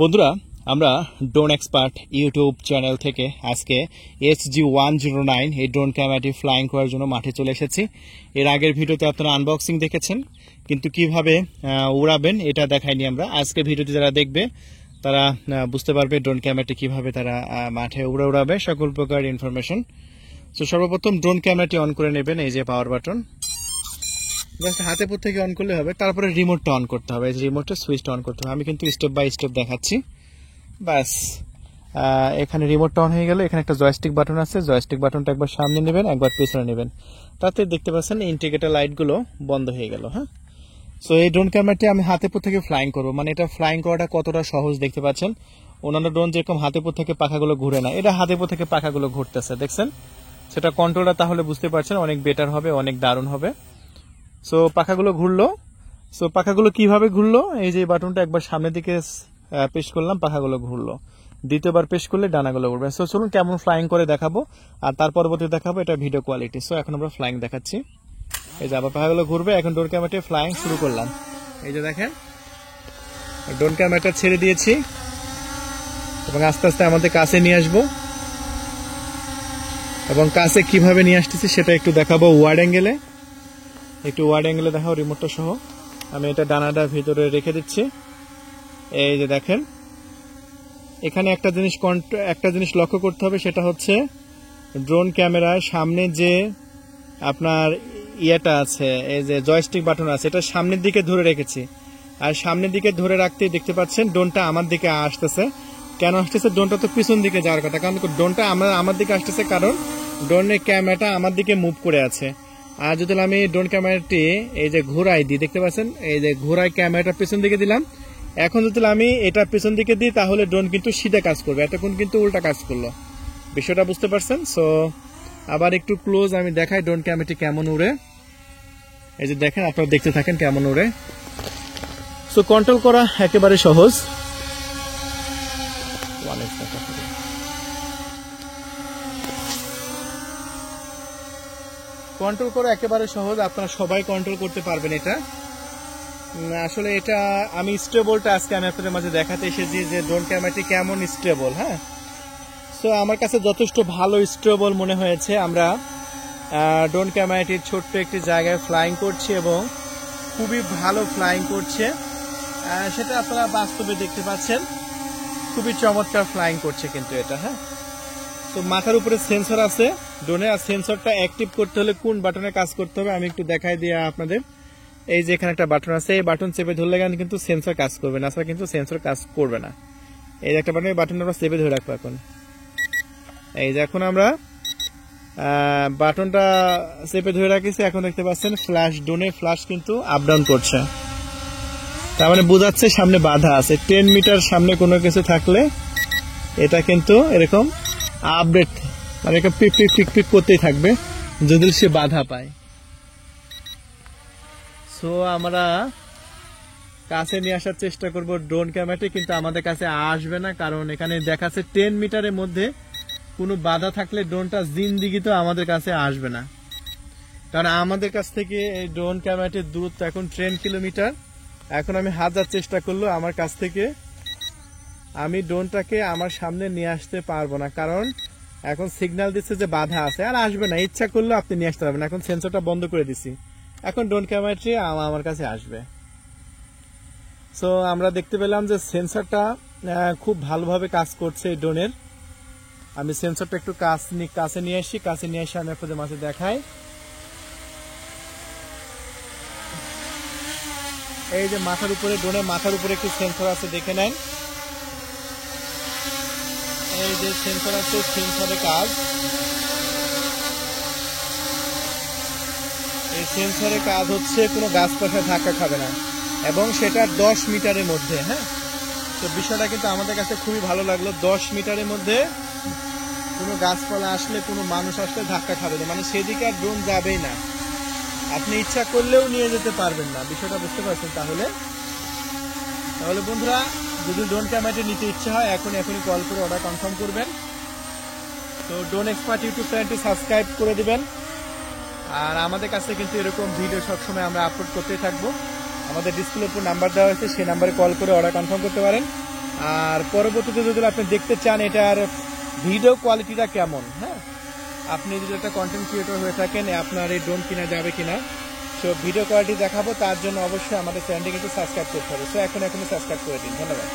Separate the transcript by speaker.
Speaker 1: বন্ধুরা, আমরা drone expert YouTube channel থেকে আজকে SG-109 এই ড্রোন ক্যামেরাটি ফ্লাইং করার জন্য মাঠে চলে এসেছি। এর আগের ভিডিওতে আপনারা আনবক্সিং দেখেছেন, কিন্তু কিভাবে উড়াবেন এটা দেখাইনি আমরা। আজকে ভিডিওটি যারা দেখবে তারা বুঝতে পারবে ড্রোন ক্যামেরাটি কিভাবে তারা মাঠে উড়াবে, সকল প্রকার ইনফরমেশন। তো সর্বপ্রথম ড্রোন ক্যামেরাটি অন করে নেবেন, এই যে পাওয়ার বাটন, জাস্ট হাতে পর থেকে অন করলে হবে। তারপরে রিমোটটা অন করতে হবে, রিমোটটা সুইচটা অন করতে হবে। আমি কিন্তু স্টেপ বাই স্টেপ দেখাচ্ছি। বাস, এখানে রিমোটটা অন হয়ে গেল। এখানে একটা জয়স্টিক বাটন আছে, জয়স্টিক বাটনটা একবার সামনে নেবেন, একবার পেছনে নেবেন। তাতে দেখতে পাচ্ছেন ইন্ডিকেটর লাইটগুলো বন্ধ হয়ে গেল। হ্যাঁ, সো এই ড্রোন ক্যামেরাটি আমি হাতে পর থেকে ফ্লাইং করবো। মানে এটা ফ্লাইং করাটা কতটা সহজ দেখতে পাচ্ছেন। অন্যান্য ড্রোন যেরকম হাতে পর থেকে পাখাগুলো ঘুরে না, এটা হাতে পর থেকে পাখাগুলো ঘুরতেছে, দেখছেন। সেটা কন্ট্রোলটা তাহলে বুঝতে পারছেন অনেক বেটার হবে, অনেক দারুণ হবে। সো পাখাগুলো ঘুরলো। সো পাখাগুলো কিভাবে ঘুরলো, এই যে বাটনটা একবার সামনের দিকে পেশ করলাম, পাখাগুলো ঘুরলো। দ্বিতীয়বার পেশ করলে ডানাগুলো উঠবে। সো চলুন কেমন ফ্লাইং করে দেখাবো, আর তার পরবর্তী দেখাবো এটা ভিডিও কোয়ালিটি। সো এখন আমরা ফ্লাইং দেখাচ্ছি। এই যে আবার পাখাগুলো ঘুরবে। এখন ড্রোন ক্যামেরাটি ফ্লাইং শুরু করলাম। এই যে দেখেন, ড্রোন ক্যামেরাটা ছেড়ে দিয়েছি এবং আস্তে আস্তে আমাদের কাছে নিয়ে আসবো, এবং কাছে কিভাবে নিয়ে আসতেছি সেটা একটু দেখাবো ওয়াইড অ্যাঙ্গেলে। একটু ওয়াইড অ্যাঙ্গেলে দেখাও রিমোটটা সহ। আমি এটা ডানাটা ভিতরে রেখে দিচ্ছি। এই যে দেখেন, এখানে একটা জিনিস লক্ষ্য করতে হবে, সেটা হচ্ছে ড্রোন ক্যামেরার সামনে যে আপনার ইয়েটা আছে, এই যে জয়স্টিক বাটন আছে, এটা সামনের দিকে ধরে রেখেছি। আর সামনের দিকে ধরে রাখতেই দেখতে পাচ্ছেন ড্রোনটা আমার দিকে আসতেছে। কেন আসতেছে? ড্রোনটা তো পিছন দিকে যাওয়ার কথা, কারণ ড্রোনটা আমার দিকে আসতেছে, কারণ ড্রোনের ক্যামেরাটা আমার দিকে মুভ করে আছে। আর যদি আমি ড্রোন ক্যামেরাটি এই যে ঘোরাই দিই, দেখতে পাচ্ছেন এই যে ঘোরাই ক্যামেরাটা পেছন দিকে দিলাম। এখন যদি আমি এটা পেছন দিকে দিই তাহলে ড্রোন কিন্তু সিধা কাজ করবে, এতক্ষণ কিন্তু উল্টা কাজ করলো। বিষয়টা বুঝতে পারছেন? সো আবার একটু ক্লোজ আমি দেখাই ড্রোন ক্যামেরাটি কেমন উড়ে। এই যে দেখেন, আপনারা দেখতে থাকেন কেমন উড়ে। সো কন্ট্রোল করা একেবারে সহজ। কন্ট্রোল করা একেবারে সহজ, আপনারা সবাই কন্ট্রোল করতে পারবেন এটা। আসলে এটা আমি স্টেবলটা আজকে আমি আপনাদের মাঝে দেখাতে এসেছি যে ড্রোন ক্যামেরাটি কেমন স্টেবল। হ্যাঁ, সো আমার কাছে যথেষ্ট ভালো স্টেবল মনে হয়েছে। আমরা ড্রোন ক্যামেরাটির ছোট্ট একটি জায়গায় ফ্লাইং করছি এবং খুবই ভালো ফ্লাইং করছে, সেটা আপনারা বাস্তবে দেখতে পাচ্ছেন। খুবই চমৎকার ফ্লাইং করছে কিন্তু এটা। হ্যাঁ, তো মাথার উপরে সেন্সর আছে ড্রোনে, আর সেন্সরটা অ্যাক্টিভ করতে হলে কোন বাটনে কাজ করতে হবে আমি একটু দেখাই দিই আপনাদের। এই যে এখানে একটা বাটন আছে, এই বাটন চেপে ধরলে কিন্তু সেন্সর কাজ করবে না, আসলে কিন্তু সেন্সর কাজ করবে না। এই যে একটা বাটন, এই বাটনটা আমরা চেপে ধরে রাখবো। এই যে এখন আমরা বাটনটা চেপে ধরে রাখিছি। এখন দেখতে পাচ্ছেন ফ্ল্যাশ, ড্রোনে ফ্ল্যাশ কিন্তু আপ ডাউন করছে, তার মানে বোঝাচ্ছে সামনে বাধা আছে। 10 মিটার সামনে কোনো কিছু থাকলে এটা কিন্তু এরকম আপডেট, মানে পিক পিক পিক পিক করতেই থাকবে যদি সে বাধা পায়। সো আমরা কাছে নিয়ে আসার চেষ্টা করব ড্রোন ক্যামেরাটি, কিন্তু আমাদের কাছে আসবে না, কারণ এখানে দেখাচ্ছে 10 মিটারের মধ্যে কোনো বাধা থাকলে ড্রোনটা জিন্দিগি তো আমাদের কাছে আসবে না। কারণ আমাদের কাছ থেকে এই ড্রোন ক্যামেরাটির দূরত্ব এখন 10 কিলোমিটার। এখন আমি হাজার চেষ্টা করলেও আমার কাছ থেকে আমি ড্রোনটাকে আমার সামনে নিয়ে আসতে পারবো না, কারণ এখন সিগন্যাল দিচ্ছে যে বাধা আছে, আর আসবে না। ইচ্ছা করলেও আপনি নিয়ে আসতে পারবেন। এখন সেন্সরটা বন্ধ করে দিছি, এখন ড্রোন ক্যামেরাটি আমার কাছে আসবে। সো আমরা দেখতে পেলাম যে সেন্সরটা খুব ভালোভাবে কাজ করছে এই ড্রোনের। আমি সেন্সরটা একটু কাছে নিয়ে আসি, কাছে নিয়ে এসে আমি আপনাদের মাঝে দেখাই। এই যে মাথার উপরে, ড্রোনের মাথার উপরে একটি সেন্সর আছে, দেখে নেন। এই যে সেন্সর আছে, সেন্সরের কাজ, এই সেন্সরের কাজ হচ্ছে কোনো গাছপাশা ধাক্কা খাবে না, এবং সেটা 10 মিটারের মধ্যে। হ্যাঁ, তো বিষয়টা কিন্তু আমাদের কাছে খুবই ভালো লাগলো। 10 মিটারের মধ্যে কোনো গাছপালা আসলে, কোনো মানুষ আসলে ধাক্কা খাবে না, মানে সেদিকে আর ড্রোন যাবেই না। আপনি ইচ্ছা করলেও নিয়ে যেতে পারবেন না। বিষয়টা বুঝতে পারছেন? তাহলে বন্ধুরা, যদি ড্রোন ক্যামেরাটি নিতে ইচ্ছা হয় এখনই কল করে অর্ডার কনফার্ম করবেন। তো ড্রোন এক্সপার্ট ইউটিউব চ্যানেলটি সাবস্ক্রাইব করে দিবেন। আর আমাদের কাছে কিন্তু এরকম ভিডিও সবসময় আমরা আপলোড করতেই থাকবো। আমাদের ডিসপ্লের উপর নাম্বার দেওয়া হয়েছে, সেই নাম্বারে কল করে অর্ডার কনফার্ম করতে পারেন। আর পরবর্তীতে যদি আপনি দেখতে চান এটার ভিডিও কোয়ালিটিটা কেমন, হ্যাঁ, আপনি যদি একটা কন্টেন্ট ক্রিয়েটর হয়ে থাকেন আপনার এই ড্রোন কিনা যাবে কিনা, সো ভিডিও কোয়ালিটি দেখাবো, তার জন্য অবশ্যই আমাদের চ্যানেলটি কিন্তু সাবস্ক্রাইব করতে হবে। সো এখনই সাবস্ক্রাইব করে দিন। ধন্যবাদ।